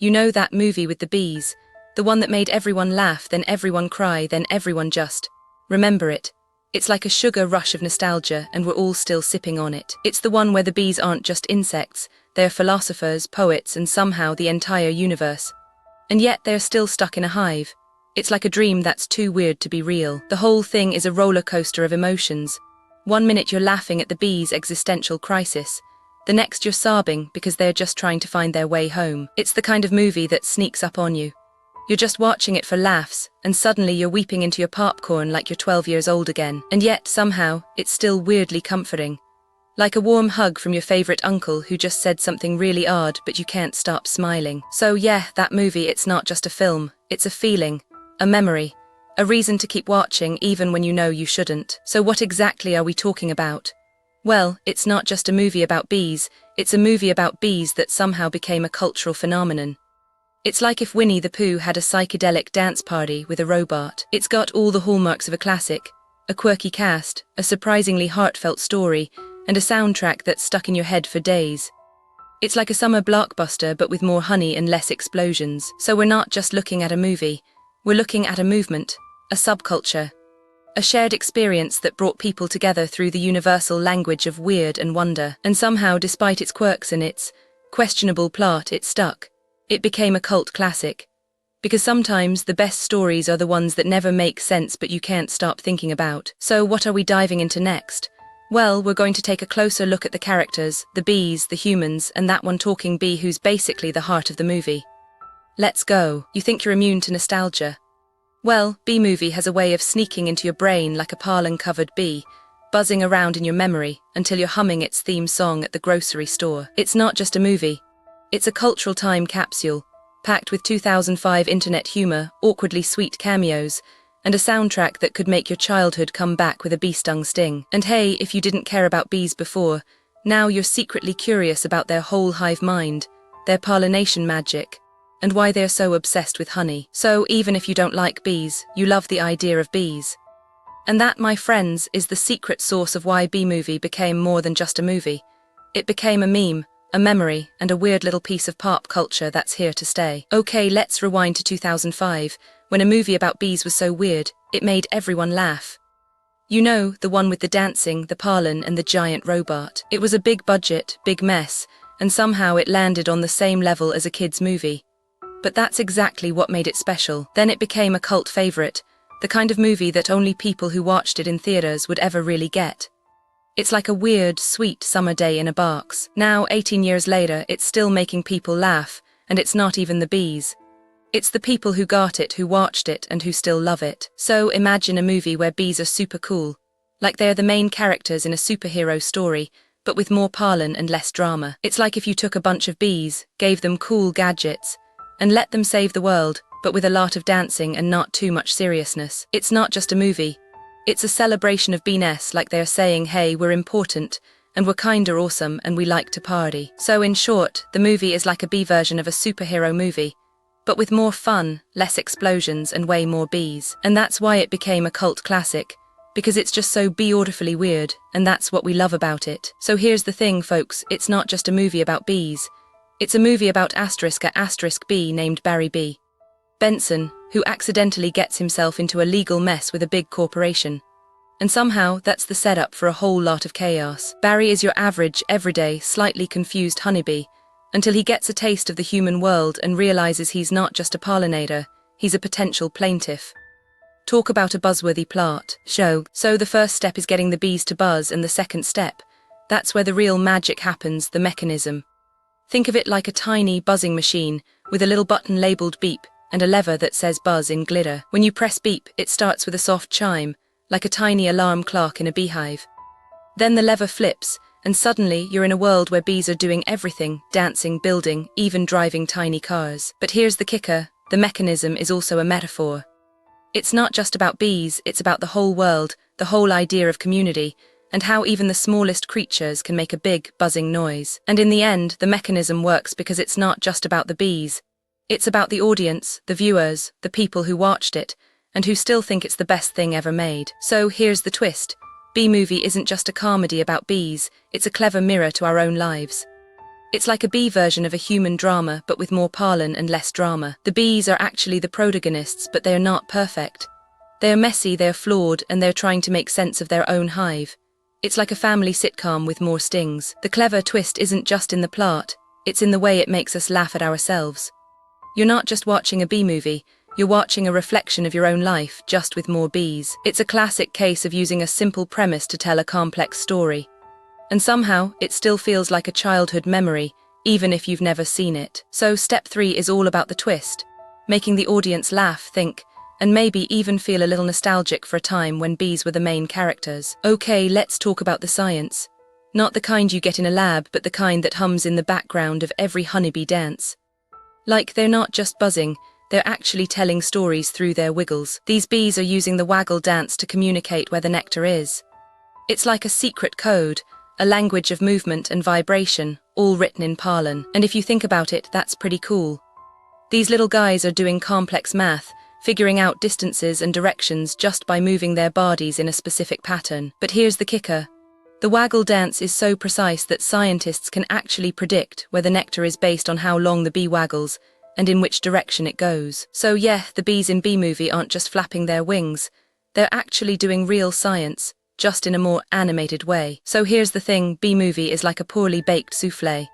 You know that movie with the bees? The one that made everyone laugh, then everyone cry, then everyone just remember it. It's like a sugar rush of nostalgia, and we're all still sipping on it. It's the one where the bees aren't just insects, they're philosophers, poets, and somehow the entire universe. And yet they're still stuck in a hive. It's like a dream that's too weird to be real. The whole thing is a roller coaster of emotions. One minute you're laughing at the bees' existential crisis. The next you're sobbing because they're just trying to find their way home. It's the kind of movie that sneaks up on you. You're just watching it for laughs, and suddenly you're weeping into your popcorn like you're 12 years old again. And yet, somehow, it's still weirdly comforting. Like a warm hug from your favorite uncle who just said something really odd, but you can't stop smiling. So yeah, that movie, it's not just a film, it's a feeling, a memory, a reason to keep watching even when you know you shouldn't. So what exactly are we talking about? Well, it's not just a movie about bees, it's a movie about bees that somehow became a cultural phenomenon. It's like if Winnie the Pooh had a psychedelic dance party with a robot. It's got all the hallmarks of a classic, a quirky cast, a surprisingly heartfelt story, and a soundtrack that's stuck in your head for days. It's like a summer blockbuster but with more honey and less explosions. So we're not just looking at a movie, we're looking at a movement, a subculture, a shared experience that brought people together through the universal language of weird and wonder. And somehow, despite its quirks and its questionable plot, it stuck. It became a cult classic. Because sometimes the best stories are the ones that never make sense but you can't stop thinking about. So what are we diving into next? Well, we're going to take a closer look at the characters, the bees, the humans, and that one talking bee who's basically the heart of the movie. Let's go. You think you're immune to nostalgia? Well, Bee Movie has a way of sneaking into your brain like a pollen-covered bee, buzzing around in your memory until you're humming its theme song at the grocery store. It's not just a movie. It's a cultural time capsule, packed with 2005 internet humor, awkwardly sweet cameos, and a soundtrack that could make your childhood come back with a bee-stung sting. And hey, if you didn't care about bees before, now you're secretly curious about their whole hive mind, their pollination magic, and why they're so obsessed with honey. So even if you don't like bees, you love the idea of bees. And that, my friends, is the secret sauce of why Bee Movie became more than just a movie. It became a meme, a memory, and a weird little piece of pop culture that's here to stay. Okay, let's rewind to 2005, when a movie about bees was so weird, it made everyone laugh. You know, the one with the dancing, the pollen, and the giant robot. It was a big budget, big mess, and somehow it landed on the same level as a kid's movie. But that's exactly what made it special. Then it became a cult favorite, the kind of movie that only people who watched it in theaters would ever really get. It's like a weird, sweet summer day in a box. Now, 18 years later, it's still making people laugh, and it's not even the bees. It's the people who got it, who watched it, and who still love it. So imagine a movie where bees are super cool, like they're the main characters in a superhero story, but with more pollen and less drama. It's like if you took a bunch of bees, gave them cool gadgets, and let them save the world, but with a lot of dancing and not too much seriousness. It's not just a movie. It's a celebration of beeness, like they're saying, hey, we're important, and we're kinda awesome, and we like to party. So in short, the movie is like a bee version of a superhero movie, but with more fun, less explosions, and way more bees. And that's why it became a cult classic, because it's just so beautifully weird, and that's what we love about it. So here's the thing, folks, it's not just a movie about bees. It's a movie about a bee named Barry B. Benson, who accidentally gets himself into a legal mess with a big corporation. And somehow, that's the setup for a whole lot of chaos. Barry is your average, everyday, slightly confused honeybee, until he gets a taste of the human world and realizes he's not just a pollinator, he's a potential plaintiff. Talk about a buzzworthy plot. So the first step is getting the bees to buzz, and the second step, that's where the real magic happens, the mechanism. Think of it like a tiny buzzing machine, with a little button labeled beep, and a lever that says buzz in glitter. When you press beep, it starts with a soft chime, like a tiny alarm clock in a beehive. Then the lever flips, and suddenly you're in a world where bees are doing everything, dancing, building, even driving tiny cars. But here's the kicker, the mechanism is also a metaphor. It's not just about bees, it's about the whole world, the whole idea of community, and how even the smallest creatures can make a big, buzzing noise. And in the end, the mechanism works because it's not just about the bees. It's about the audience, the viewers, the people who watched it, and who still think it's the best thing ever made. So here's the twist. Bee Movie isn't just a comedy about bees, it's a clever mirror to our own lives. It's like a bee version of a human drama, but with more pollen and less drama. The bees are actually the protagonists, but they are not perfect. They are messy, they are flawed, and they're trying to make sense of their own hive. It's like a family sitcom with more stings. The clever twist isn't just in the plot, it's in the way it makes us laugh at ourselves. You're not just watching a bee movie, you're watching a reflection of your own life, just with more bees. It's a classic case of using a simple premise to tell a complex story. And somehow, it still feels like a childhood memory, even if you've never seen it. So step 3 is all about the twist, making the audience laugh, think, and maybe even feel a little nostalgic for a time when bees were the main characters. Okay, let's talk about the science. Not the kind you get in a lab, but the kind that hums in the background of every honeybee dance. Like, they're not just buzzing, they're actually telling stories through their wiggles. These bees are using the waggle dance to communicate where the nectar is. It's like a secret code, a language of movement and vibration, all written in pollen. And if you think about it, that's pretty cool. These little guys are doing complex math, figuring out distances and directions just by moving their bodies in a specific pattern. But here's the kicker. The waggle dance is so precise that scientists can actually predict where the nectar is based on how long the bee waggles and in which direction it goes. So yeah, the bees in Bee Movie aren't just flapping their wings, they're actually doing real science, just in a more animated way. So here's the thing, Bee Movie is like a poorly baked soufflé.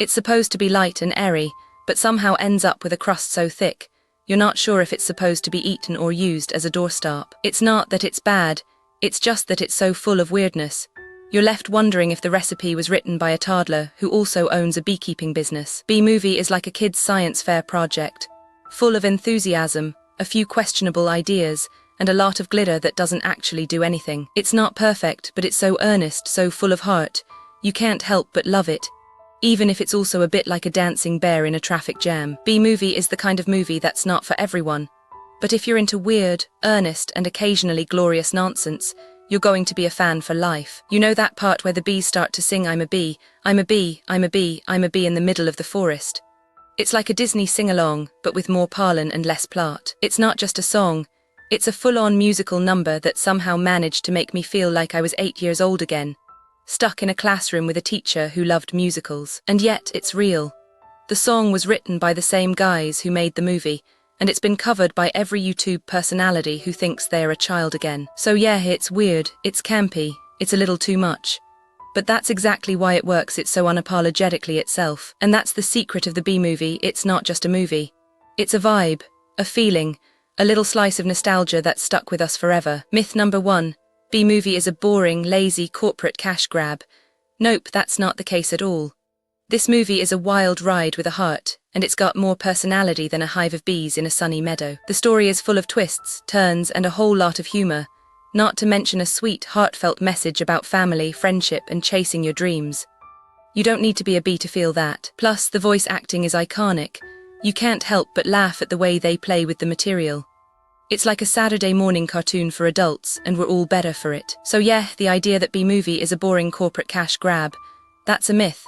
It's supposed to be light and airy, but somehow ends up with a crust so thick, you're not sure if it's supposed to be eaten or used as a doorstop. It's not that it's bad, it's just that it's so full of weirdness. You're left wondering if the recipe was written by a toddler who also owns a beekeeping business. Bee Movie is like a kid's science fair project, full of enthusiasm, a few questionable ideas, and a lot of glitter that doesn't actually do anything. It's not perfect, but it's so earnest, so full of heart, you can't help but love it, even if it's also a bit like a dancing bear in a traffic jam. Bee Movie is the kind of movie that's not for everyone, but if you're into weird, earnest, and occasionally glorious nonsense, you're going to be a fan for life. You know that part where the bees start to sing I'm a bee, I'm a bee, I'm a bee, I'm a bee in the middle of the forest? It's like a Disney sing-along, but with more pollen and less plot. It's not just a song, it's a full-on musical number that somehow managed to make me feel like I was 8 years old again, stuck in a classroom with a teacher who loved musicals. And yet, it's real. The song was written by the same guys who made the movie, and it's been covered by every YouTube personality who thinks they're a child again. So yeah, it's weird, it's campy, it's a little too much. But that's exactly why it works, it's so unapologetically itself. And that's the secret of the Bee Movie, it's not just a movie. It's a vibe, a feeling, a little slice of nostalgia that's stuck with us forever. Myth number 1, Bee Movie is a boring, lazy, corporate cash grab. Nope, that's not the case at all. This movie is a wild ride with a heart, and it's got more personality than a hive of bees in a sunny meadow. The story is full of twists, turns, and a whole lot of humor, not to mention a sweet, heartfelt message about family, friendship, and chasing your dreams. You don't need to be a bee to feel that. Plus, the voice acting is iconic. You can't help but laugh at the way they play with the material. It's like a Saturday morning cartoon for adults, and we're all better for it. So yeah, the idea that Bee Movie is a boring corporate cash grab, that's a myth.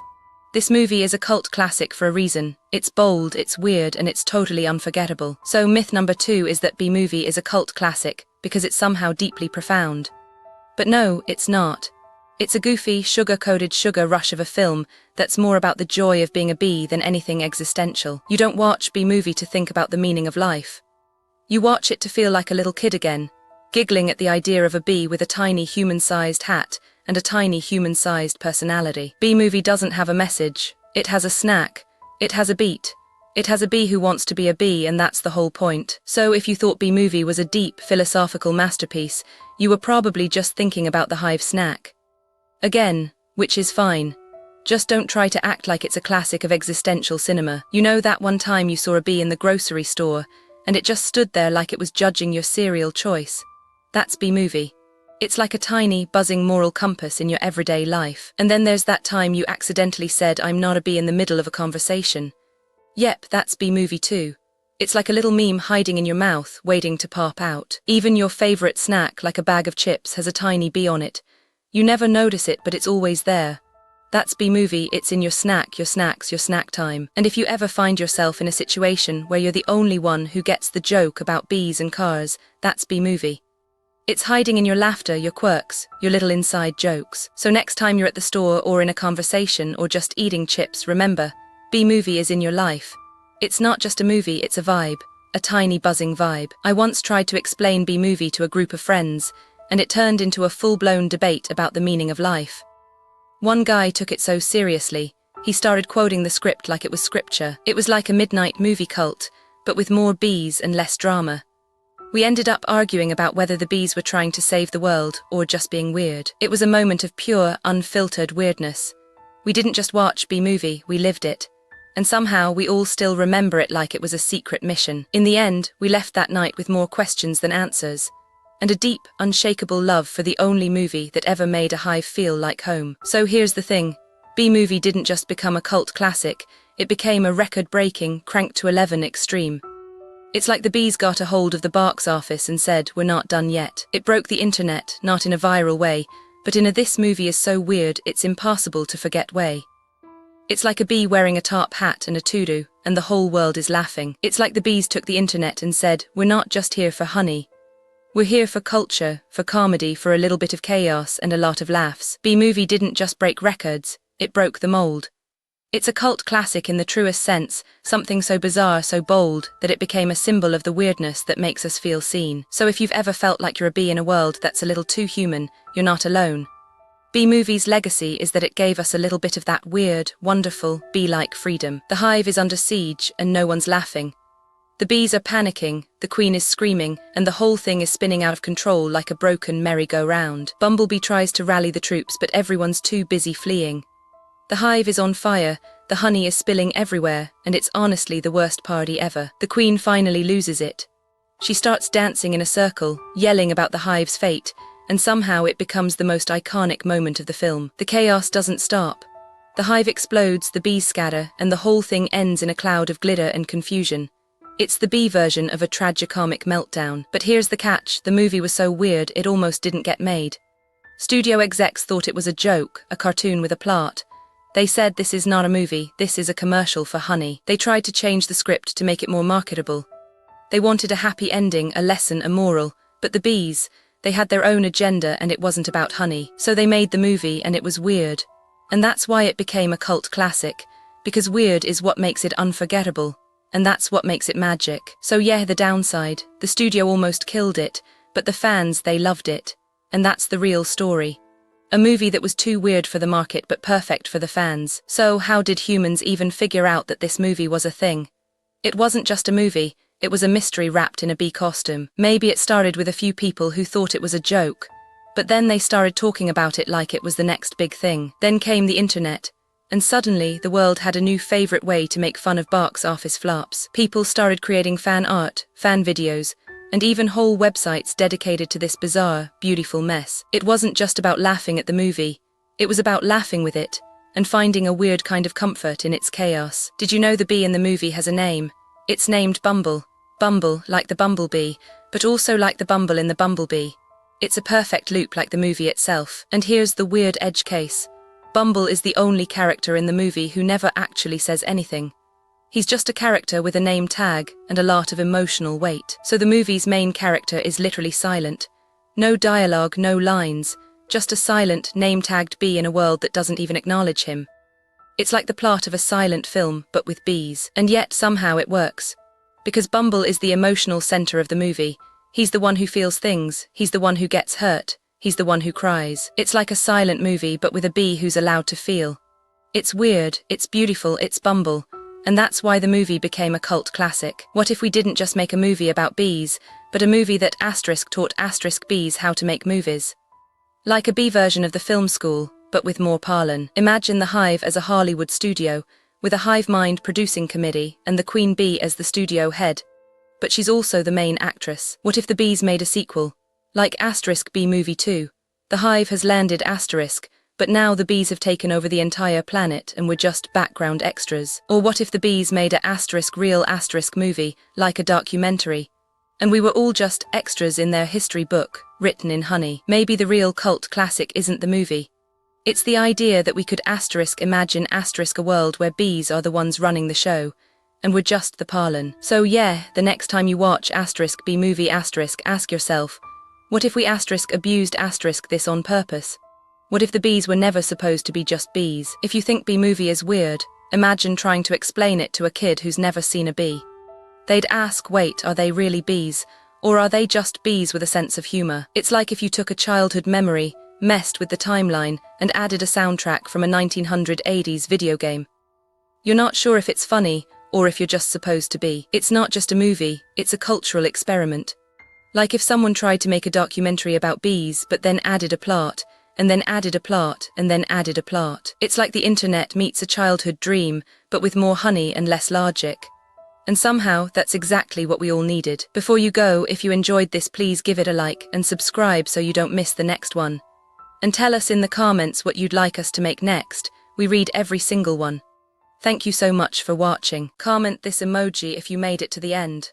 This movie is a cult classic for a reason. It's bold, it's weird, and it's totally unforgettable. So myth number 2 is that Bee Movie is a cult classic because it's somehow deeply profound. But no, it's not. It's a goofy, sugar-coated sugar rush of a film that's more about the joy of being a bee than anything existential. You don't watch Bee Movie to think about the meaning of life. You watch it to feel like a little kid again, giggling at the idea of a bee with a tiny human-sized hat and a tiny human-sized personality. Bee Movie doesn't have a message, it has a snack, it has a beat, it has a bee who wants to be a bee, and that's the whole point. So if you thought Bee Movie was a deep, philosophical masterpiece, you were probably just thinking about the hive snack. Again, which is fine. Just don't try to act like it's a classic of existential cinema. You know that one time you saw a bee in the grocery store, and it just stood there like it was judging your cereal choice? That's Bee Movie. It's like a tiny, buzzing moral compass in your everyday life. And then there's that time you accidentally said I'm not a bee in the middle of a conversation. Yep, that's Bee Movie too. It's like a little meme hiding in your mouth, waiting to pop out. Even your favorite snack, like a bag of chips, has a tiny bee on it. You never notice it, but it's always there. That's Bee Movie, it's in your snack, your snacks, your snack time. And if you ever find yourself in a situation where you're the only one who gets the joke about bees and cars, that's Bee Movie. It's hiding in your laughter, your quirks, your little inside jokes. So next time you're at the store or in a conversation or just eating chips, remember, B-movie is in your life. It's not just a movie, it's a vibe, a tiny buzzing vibe. I once tried to explain B-movie to a group of friends, and it turned into a full-blown debate about the meaning of life. One guy took it so seriously, he started quoting the script like it was scripture. It was like a midnight movie cult, but with more bees and less drama. We ended up arguing about whether the bees were trying to save the world or just being weird. It was a moment of pure, unfiltered weirdness. We didn't just watch B-movie, we lived it. And somehow we all still remember it like it was a secret mission. In the end, we left that night with more questions than answers, and a deep, unshakable love for the only movie that ever made a hive feel like home. So here's the thing, B-movie didn't just become a cult classic, it became a record-breaking, cranked to 11 extreme. It's like the bees got a hold of the box office and said, we're not done yet. It broke the internet, not in a viral way, but in a this movie is so weird it's impossible to forget way. It's like a bee wearing a top hat and a tutu, and the whole world is laughing. It's like the bees took the internet and said, we're not just here for honey. We're here for culture, for comedy, for a little bit of chaos and a lot of laughs. B-movie didn't just break records, it broke the mold. It's a cult classic in the truest sense, something so bizarre, so bold, that it became a symbol of the weirdness that makes us feel seen. So if you've ever felt like you're a bee in a world that's a little too human, you're not alone. B-movie's legacy is that it gave us a little bit of that weird, wonderful, bee-like freedom. The hive is under siege and no one's laughing. The bees are panicking, the queen is screaming, and the whole thing is spinning out of control like a broken merry-go-round. Bumblebee tries to rally the troops, but everyone's too busy fleeing. The hive is on fire, the honey is spilling everywhere, and it's honestly the worst party ever. The queen finally loses it. She starts dancing in a circle, yelling about the hive's fate, and somehow it becomes the most iconic moment of the film. The chaos doesn't stop. The hive explodes, the bees scatter, and the whole thing ends in a cloud of glitter and confusion. It's the bee version of a tragicomic meltdown. But here's the catch, the movie was so weird it almost didn't get made. Studio execs thought it was a joke, a cartoon with a plot. They said this is not a movie, this is a commercial for honey. They tried to change the script to make it more marketable. They wanted a happy ending, a lesson, a moral, but the bees, they had their own agenda and it wasn't about honey. So they made the movie and it was weird. And that's why it became a cult classic, because weird is what makes it unforgettable, and that's what makes it magic. So yeah, the downside, the studio almost killed it, but the fans, they loved it. And that's the real story. A movie that was too weird for the market but perfect for the fans. So how did humans even figure out that this movie was a thing? It wasn't just a movie, it was a mystery wrapped in a bee costume. Maybe it started with a few people who thought it was a joke, but then they started talking about it like it was the next big thing. Then came the internet, and suddenly the world had a new favorite way to make fun of box office flops. People started creating fan art, fan videos, and even whole websites dedicated to this bizarre, beautiful mess. It wasn't just about laughing at the movie, it was about laughing with it, and finding a weird kind of comfort in its chaos. Did you know the bee in the movie has a name? It's named Bumble. Bumble, like the bumblebee, but also like the bumble in the bumblebee. It's a perfect loop like the movie itself. And here's the weird edge case. Bumble is the only character in the movie who never actually says anything. He's just a character with a name tag and a lot of emotional weight. So the movie's main character is literally silent. No dialogue, no lines, just a silent, name-tagged bee in a world that doesn't even acknowledge him. It's like the plot of a silent film, but with bees. And yet somehow it works. Because Bumble is the emotional center of the movie. He's the one who feels things, he's the one who gets hurt, he's the one who cries. It's like a silent movie, but with a bee who's allowed to feel. It's weird, it's beautiful, it's Bumble. And that's why the movie became a cult classic. What if we didn't just make a movie about bees, but a movie that taught bees how to make movies? Like a bee version of the film school, but with more parlin. Imagine the hive as a Hollywood studio, with a hive mind producing committee and the queen bee as the studio head. But she's also the main actress. What if the bees made a sequel? Like B-movie 2. The hive has landed but now the bees have taken over the entire planet and we're just background extras. Or what if the bees made a real movie, like a documentary, and we were all just extras in their history book, written in honey? Maybe the real cult classic isn't the movie. It's the idea that we could imagine a world where bees are the ones running the show, and we're just the parlin. So yeah, the next time you watch B-movie ask yourself, What if we abused this on purpose? What if the bees were never supposed to be just bees? If you think bee movie is weird, imagine trying to explain it to a kid who's never seen a bee. They'd ask, wait, are they really bees? Or are they just bees with a sense of humor? It's like if you took a childhood memory, messed with the timeline, and added a soundtrack from a 1980s video game. You're not sure if it's funny, or if you're just supposed to be. It's not just a movie, it's a cultural experiment. Like if someone tried to make a documentary about bees, but then added a plot, and then added a plot, and then added a plot. It's like the internet meets a childhood dream, but with more honey and less logic. And somehow, that's exactly what we all needed. Before you go, if you enjoyed this, please give it a like and subscribe so you don't miss the next one. And tell us in the comments what you'd like us to make next. We read every single one. Thank you so much for watching. Comment this emoji if you made it to the end.